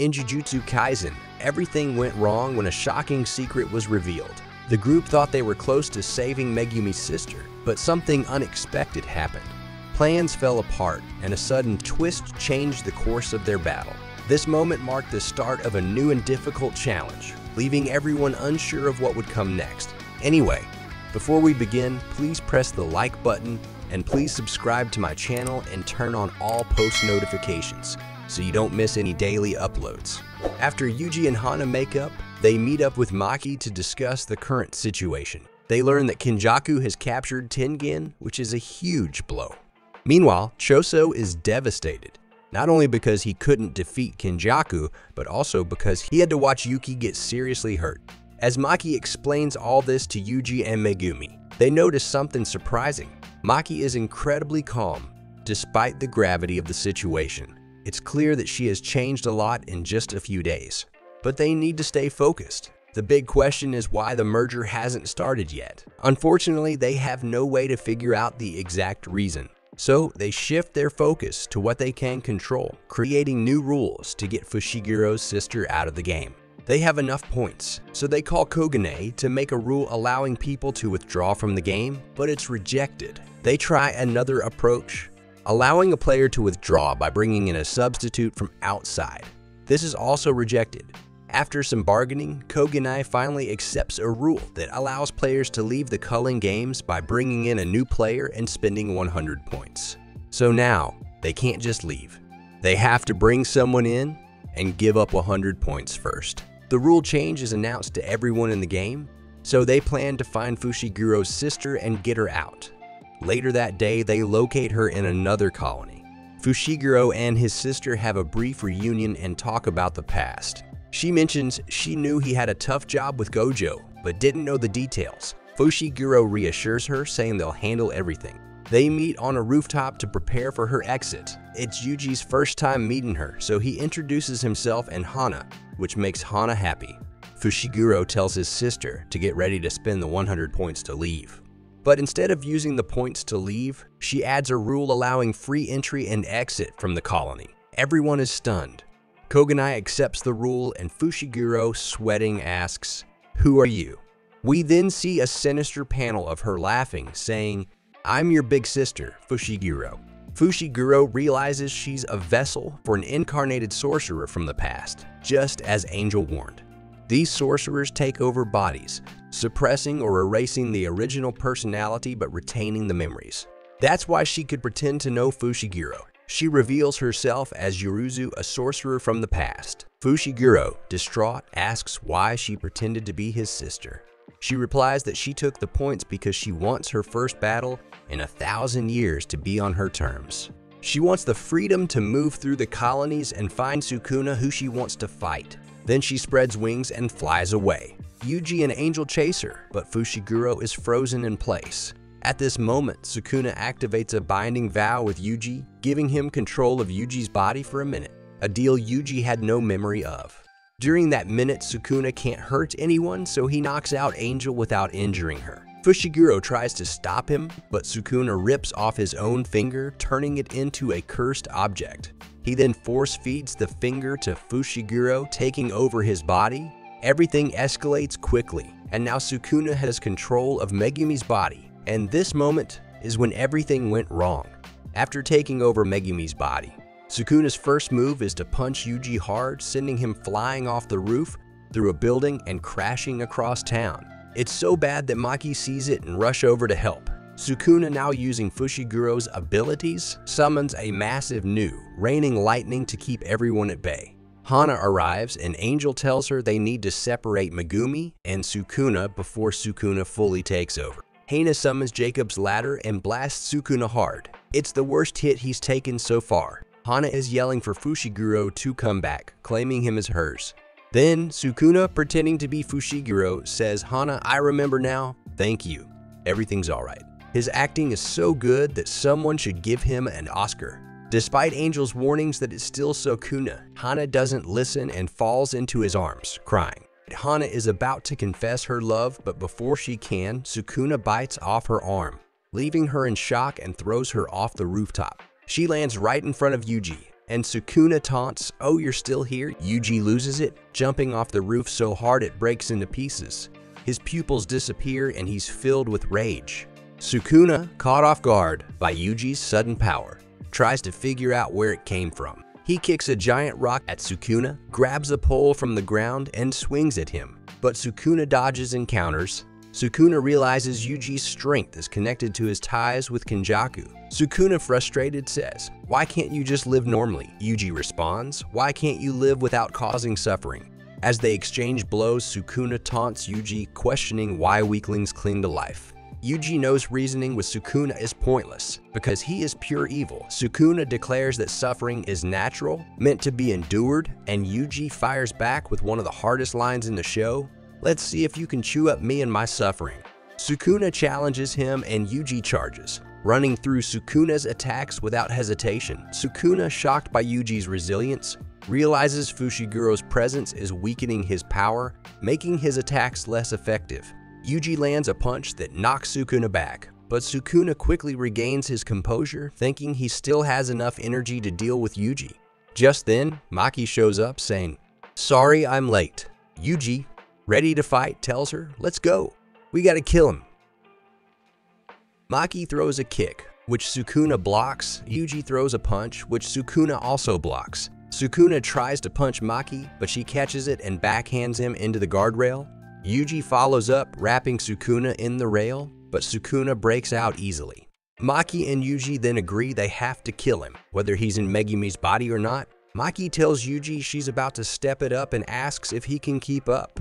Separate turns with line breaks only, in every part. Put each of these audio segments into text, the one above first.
In Jujutsu Kaisen, everything went wrong when a shocking secret was revealed. The group thought they were close to saving Megumi's sister, but something unexpected happened. Plans fell apart, and a sudden twist changed the course of their battle. This moment marked the start of a new and difficult challenge, leaving everyone unsure of what would come next. Anyway, before we begin, please press the like button and please subscribe to my channel and turn on all post notifications so you don't miss any daily uploads. After Yuji and Hana make up, they meet up with Maki to discuss the current situation. They learn that Kenjaku has captured Tengen, which is a huge blow. Meanwhile, Choso is devastated, not only because he couldn't defeat Kenjaku, but also because he had to watch Yuki get seriously hurt. As Maki explains all this to Yuji and Megumi, they notice something surprising. Maki is incredibly calm, despite the gravity of the situation. It's clear that she has changed a lot in just a few days. But they need to stay focused. The big question is why the merger hasn't started yet. Unfortunately, they have no way to figure out the exact reason. So they shift their focus to what they can control, creating new rules to get Fushiguro's sister out of the game. They have enough points, so they call Kogane to make a rule allowing people to withdraw from the game, but it's rejected. They try another approach, allowing a player to withdraw by bringing in a substitute from outside. This is also rejected. After some bargaining, Kogane finally accepts a rule that allows players to leave the culling games by bringing in a new player and spending 100 points. So now, they can't just leave. They have to bring someone in and give up 100 points first. The rule change is announced to everyone in the game, so they plan to find Fushiguro's sister and get her out. Later that day, they locate her in another colony. Fushiguro and his sister have a brief reunion and talk about the past. She mentions she knew he had a tough job with Gojo, but didn't know the details. Fushiguro reassures her, saying they'll handle everything. They meet on a rooftop to prepare for her exit. It's Yuji's first time meeting her, so he introduces himself and Hana, which makes Hana happy. Fushiguro tells his sister to get ready to spend the 100 points to leave. But instead of using the points to leave, she adds a rule allowing free entry and exit from the colony. Everyone is stunned. Kogane accepts the rule and Fushiguro, sweating, asks, "Who are you?" We then see a sinister panel of her laughing, saying, "I'm your big sister, Fushiguro." Fushiguro realizes she's a vessel for an incarnated sorcerer from the past, just as Angel warned. These sorcerers take over bodies, suppressing or erasing the original personality but retaining the memories. That's why she could pretend to know Fushiguro. She reveals herself as Yuruzu, a sorcerer from the past. Fushiguro, distraught, asks why she pretended to be his sister. She replies that she took the points because she wants her first battle in 1,000 years to be on her terms. She wants the freedom to move through the colonies and find Sukuna, who she wants to fight. Then she spreads wings and flies away. Yuji and Angel chase her, but Fushiguro is frozen in place. At this moment, Sukuna activates a binding vow with Yuji, giving him control of Yuji's body for a minute, a deal Yuji had no memory of. During that minute, Sukuna can't hurt anyone, so he knocks out Angel without injuring her. Fushiguro tries to stop him, but Sukuna rips off his own finger, turning it into a cursed object. He then force feeds the finger to Fushiguro, taking over his body. Everything escalates quickly, and now Sukuna has control of Megumi's body. And this moment is when everything went wrong. After taking over Megumi's body, Sukuna's first move is to punch Yuji hard, sending him flying off the roof, through a building, and crashing across town. It's so bad that Maki sees it and rushes over to help. Sukuna, now using Fushiguro's abilities, summons a massive Nu, raining lightning to keep everyone at bay. Hana arrives and Angel tells her they need to separate Megumi and Sukuna before Sukuna fully takes over. Hana summons Jacob's ladder and blasts Sukuna hard. It's the worst hit he's taken so far. Hana is yelling for Fushiguro to come back, claiming him as hers. Then Sukuna, pretending to be Fushiguro, says, "Hana, I remember now. Thank you. Everything's alright." His acting is so good that someone should give him an Oscar. Despite Angel's warnings that it's still Sukuna, Hana doesn't listen and falls into his arms, crying. Hana is about to confess her love, but before she can, Sukuna bites off her arm, leaving her in shock and throws her off the rooftop. She lands right in front of Yuji, and Sukuna taunts, "Oh, you're still here?" Yuji loses it, jumping off the roof so hard it breaks into pieces. His pupils disappear and he's filled with rage. Sukuna, caught off guard by Yuji's sudden power, tries to figure out where it came from. He kicks a giant rock at Sukuna, grabs a pole from the ground, and swings at him. But Sukuna dodges and counters. Sukuna realizes Yuji's strength is connected to his ties with Kenjaku. Sukuna, frustrated, says, "Why can't you just live normally?" Yuji responds, "Why can't you live without causing suffering?" As they exchange blows, Sukuna taunts Yuji, questioning why weaklings cling to life. Yuji knows reasoning with Sukuna is pointless because he is pure evil. Sukuna declares that suffering is natural, meant to be endured, and Yuji fires back with one of the hardest lines in the show, "Let's see if you can chew up me and my suffering." Sukuna challenges him and Yuji charges, running through Sukuna's attacks without hesitation. Sukuna, shocked by Yuji's resilience, realizes Fushiguro's presence is weakening his power, making his attacks less effective. Yuji lands a punch that knocks Sukuna back, but Sukuna quickly regains his composure, thinking he still has enough energy to deal with Yuji. Just then, Maki shows up saying, "Sorry, I'm late." Yuji, ready to fight, tells her, "Let's go. We gotta kill him." Maki throws a kick, which Sukuna blocks. Yuji throws a punch, which Sukuna also blocks. Sukuna tries to punch Maki, but she catches it and backhands him into the guardrail. Yuji follows up, wrapping Sukuna in the rail, but Sukuna breaks out easily. Maki and Yuji then agree they have to kill him, whether he's in Megumi's body or not. Maki tells Yuji she's about to step it up and asks if he can keep up.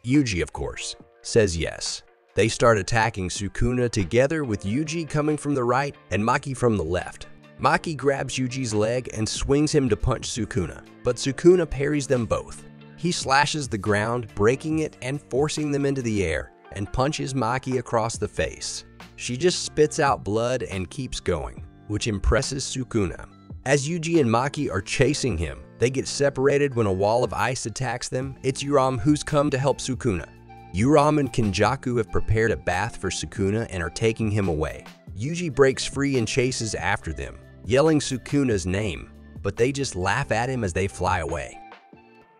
Yuji, of course, says yes. They start attacking Sukuna together, with Yuji coming from the right and Maki from the left. Maki grabs Yuji's leg and swings him to punch Sukuna, but Sukuna parries them both. He slashes the ground, breaking it and forcing them into the air, and punches Maki across the face. She just spits out blood and keeps going, which impresses Sukuna. As Yuji and Maki are chasing him, they get separated when a wall of ice attacks them. It's Uram who's come to help Sukuna. Uram and Kenjaku have prepared a bath for Sukuna and are taking him away. Yuji breaks free and chases after them, yelling Sukuna's name, but they just laugh at him as they fly away.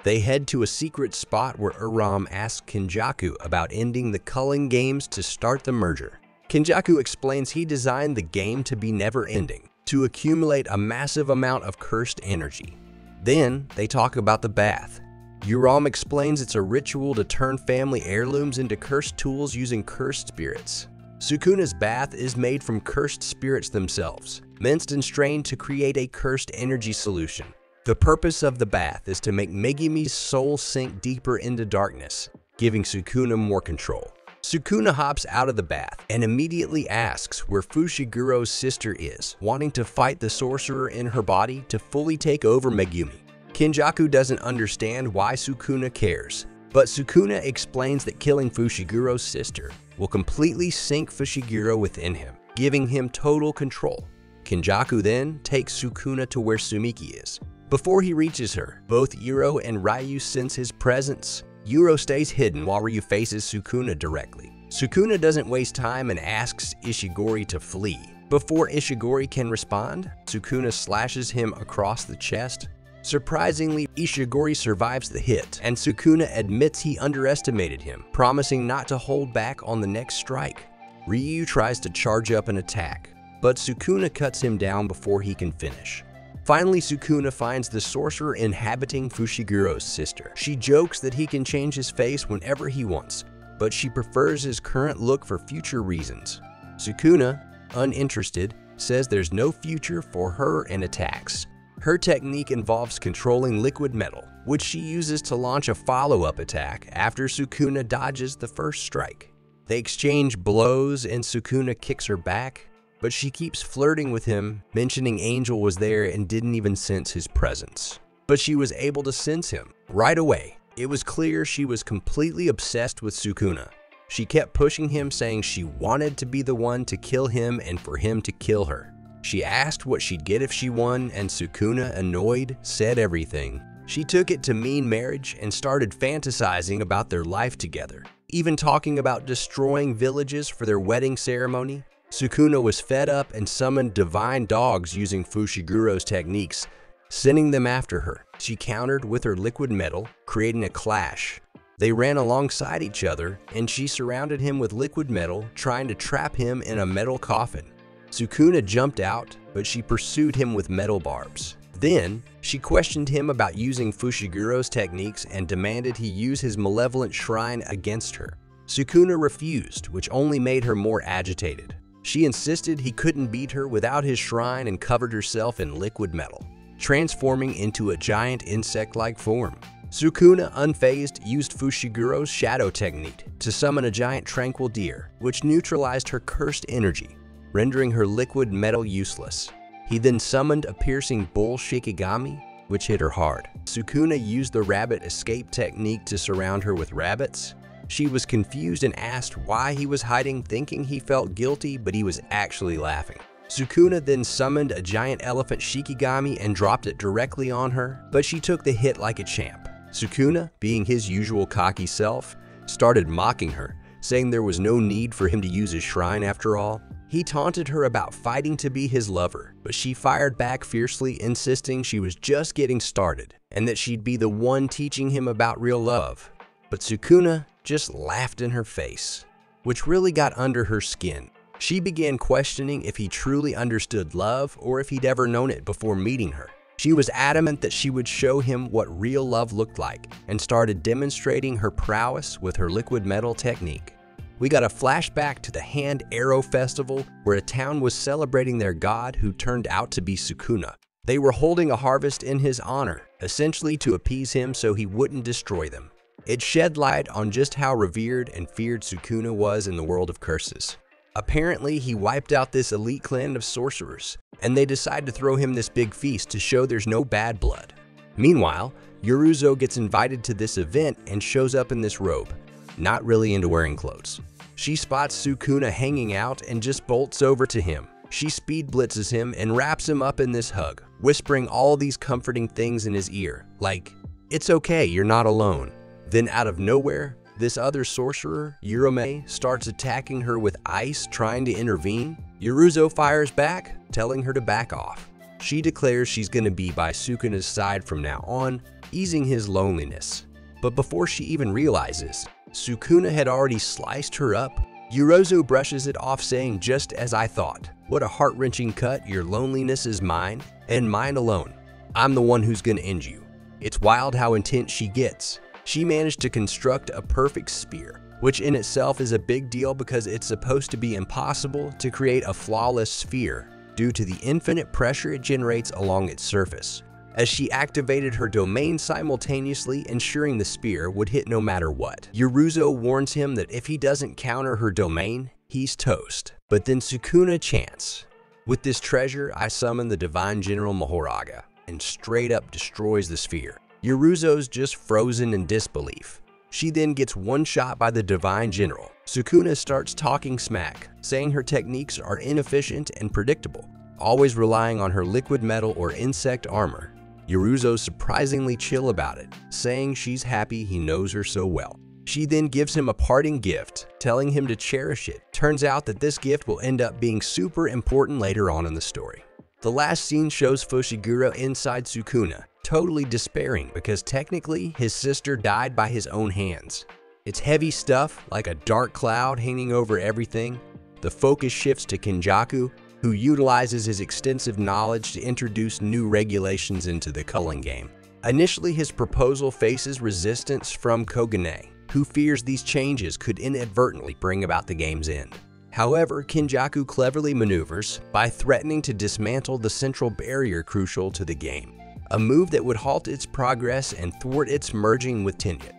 They head to a secret spot where Uram asks Kenjaku about ending the culling games to start the merger. Kenjaku explains he designed the game to be never-ending, to accumulate a massive amount of cursed energy. Then, they talk about the bath. Uram explains it's a ritual to turn family heirlooms into cursed tools using cursed spirits. Sukuna's bath is made from cursed spirits themselves, minced and strained to create a cursed energy solution. The purpose of the bath is to make Megumi's soul sink deeper into darkness, giving Sukuna more control. Sukuna hops out of the bath and immediately asks where Fushiguro's sister is, wanting to fight the sorcerer in her body to fully take over Megumi. Kenjaku doesn't understand why Sukuna cares, but Sukuna explains that killing Fushiguro's sister will completely sink Fushiguro within him, giving him total control. Kenjaku then takes Sukuna to where Sumiki is. Before he reaches her, both Uro and Ryu sense his presence. Uro stays hidden while Ryu faces Sukuna directly. Sukuna doesn't waste time and asks Ishigori to flee. Before Ishigori can respond, Sukuna slashes him across the chest. Surprisingly, Ishigori survives the hit, and Sukuna admits he underestimated him, promising not to hold back on the next strike. Ryu tries to charge up an attack, but Sukuna cuts him down before he can finish. Finally, Sukuna finds the sorcerer inhabiting Fushiguro's sister. She jokes that he can change his face whenever he wants, but she prefers his current look for future reasons. Sukuna, uninterested, says there's no future for her and attacks. Her technique involves controlling liquid metal, which she uses to launch a follow-up attack after Sukuna dodges the first strike. They exchange blows and Sukuna kicks her back, but she keeps flirting with him, mentioning Angel was there and didn't even sense his presence. But she was able to sense him right away. It was clear she was completely obsessed with Sukuna. She kept pushing him, saying she wanted to be the one to kill him and for him to kill her. She asked what she'd get if she won, and Sukuna, annoyed, said everything. She took it to mean marriage and started fantasizing about their life together, even talking about destroying villages for their wedding ceremony. Sukuna was fed up and summoned divine dogs using Fushiguro's techniques, sending them after her. She countered with her liquid metal, creating a clash. They ran alongside each other, and she surrounded him with liquid metal, trying to trap him in a metal coffin. Sukuna jumped out, but she pursued him with metal barbs. Then, she questioned him about using Fushiguro's techniques and demanded he use his malevolent shrine against her. Sukuna refused, which only made her more agitated. She insisted he couldn't beat her without his shrine and covered herself in liquid metal, transforming into a giant insect-like form. Sukuna, unfazed, used Fushiguro's shadow technique to summon a giant tranquil deer, which neutralized her cursed energy, rendering her liquid metal useless. He then summoned a piercing bull Shikigami, which hit her hard. Sukuna used the rabbit escape technique to surround her with rabbits. She was confused and asked why he was hiding, thinking he felt guilty, but he was actually laughing. Sukuna then summoned a giant elephant Shikigami and dropped it directly on her, but she took the hit like a champ. Sukuna, being his usual cocky self, started mocking her, saying there was no need for him to use his shrine after all. He taunted her about fighting to be his lover, but she fired back fiercely, insisting she was just getting started and that she'd be the one teaching him about real love. But Sukuna just laughed in her face, which really got under her skin. She began questioning if he truly understood love or if he'd ever known it before meeting her. She was adamant that she would show him what real love looked like and started demonstrating her prowess with her liquid metal technique. We got a flashback to the Hand Arrow Festival where a town was celebrating their god who turned out to be Sukuna. They were holding a harvest in his honor, essentially to appease him so he wouldn't destroy them. It shed light on just how revered and feared Sukuna was in the world of curses. Apparently, he wiped out this elite clan of sorcerers, and they decide to throw him this big feast to show there's no bad blood. Meanwhile, Yoruzo gets invited to this event and shows up in this robe, not really into wearing clothes. She spots Sukuna hanging out and just bolts over to him. She speed blitzes him and wraps him up in this hug, whispering all these comforting things in his ear, like, "It's okay, you're not alone." Then out of nowhere, this other sorcerer, Yurume, starts attacking her with ice, trying to intervene. Yoruzo fires back, telling her to back off. She declares she's going to be by Sukuna's side from now on, easing his loneliness. But before she even realizes, Sukuna had already sliced her up. Yoruzo brushes it off, saying, "Just as I thought. What a heart-wrenching cut. Your loneliness is mine, and mine alone. I'm the one who's going to end you." It's wild how intense she gets. She managed to construct a perfect spear, which in itself is a big deal because it's supposed to be impossible to create a flawless sphere due to the infinite pressure it generates along its surface, as she activated her domain simultaneously, ensuring the spear would hit no matter what. Yoruzo warns him that if he doesn't counter her domain, he's toast. But then Sukuna chants, "With this treasure, I summon the Divine General Mahoraga," and straight up destroys the sphere. Yoruzo's just frozen in disbelief. She then gets one shot by the Divine General. Sukuna starts talking smack, saying her techniques are inefficient and predictable, always relying on her liquid metal or insect armor. Yoruzo's surprisingly chill about it, saying she's happy he knows her so well. She then gives him a parting gift, telling him to cherish it. Turns out that this gift will end up being super important later on in the story. The last scene shows Fushiguro inside Sukuna, totally despairing because technically his sister died by his own hands. It's heavy stuff, like a dark cloud hanging over everything. The focus shifts to Kenjaku, who utilizes his extensive knowledge to introduce new regulations into the culling game. Initially, his proposal faces resistance from Kogane, who fears these changes could inadvertently bring about the game's end. However, Kenjaku cleverly maneuvers by threatening to dismantle the central barrier crucial to the game, a move that would halt its progress and thwart its merging with Tenyot.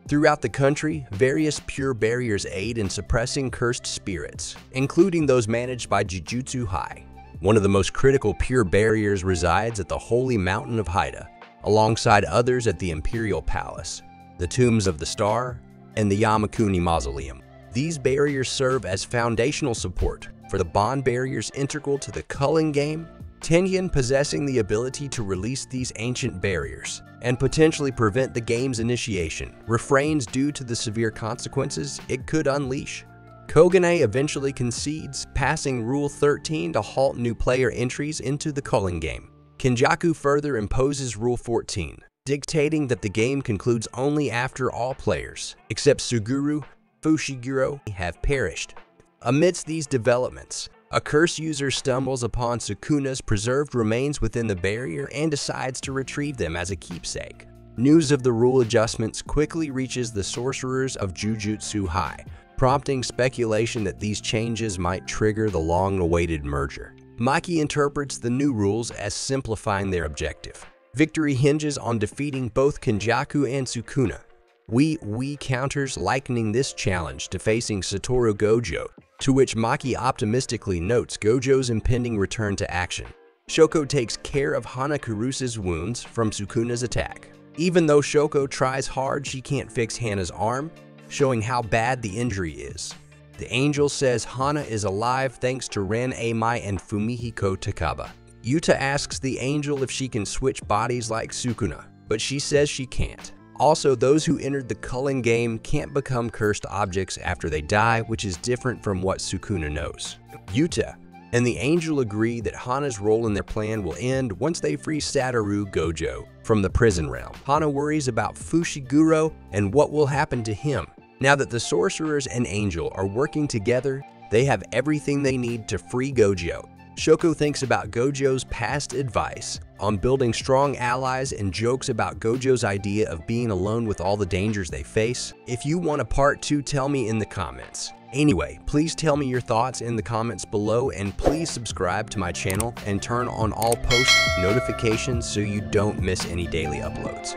Throughout the country, various pure barriers aid in suppressing cursed spirits, including those managed by Jujutsu High. One of the most critical pure barriers resides at the Holy Mountain of Haida, alongside others at the Imperial Palace, the Tombs of the Star, and the Yamakuni Mausoleum. These barriers serve as foundational support for the bond barriers integral to the culling game. Tenyin, possessing the ability to release these ancient barriers and potentially prevent the game's initiation, refrains due to the severe consequences it could unleash. Kogane eventually concedes, passing Rule 13 to halt new player entries into the culling game. Kenjaku further imposes Rule 14, dictating that the game concludes only after all players, except Suguru, Fushiguro, have perished. Amidst these developments, a curse user stumbles upon Sukuna's preserved remains within the barrier and decides to retrieve them as a keepsake. News of the rule adjustments quickly reaches the sorcerers of Jujutsu High, prompting speculation that these changes might trigger the long-awaited merger. Maki interprets the new rules as simplifying their objective. Victory hinges on defeating both Kenjaku and Sukuna. We counters likening this challenge to facing Satoru Gojo, to which Maki optimistically notes Gojo's impending return to action. Shoko takes care of Hana Kurusa's wounds from Sukuna's attack. Even though Shoko tries hard, she can't fix Hana's arm, showing how bad the injury is. The angel says Hana is alive thanks to Ren Amai and Fumihiko Takaba. Yuta asks the angel if she can switch bodies like Sukuna, but she says she can't. Also, those who entered the Culling game can't become cursed objects after they die, which is different from what Sukuna knows. Yuta and the angel agree that Hana's role in their plan will end once they free Satoru Gojo from the prison realm. Hana worries about Fushiguro and what will happen to him. Now that the sorcerers and angel are working together, they have everything they need to free Gojo. Shoko thinks about Gojo's past advice on building strong allies and jokes about Gojo's idea of being alone with all the dangers they face. If you want a part 2, tell me in the comments. Anyway, please tell me your thoughts in the comments below, and please subscribe to my channel and turn on all post notifications so you don't miss any daily uploads.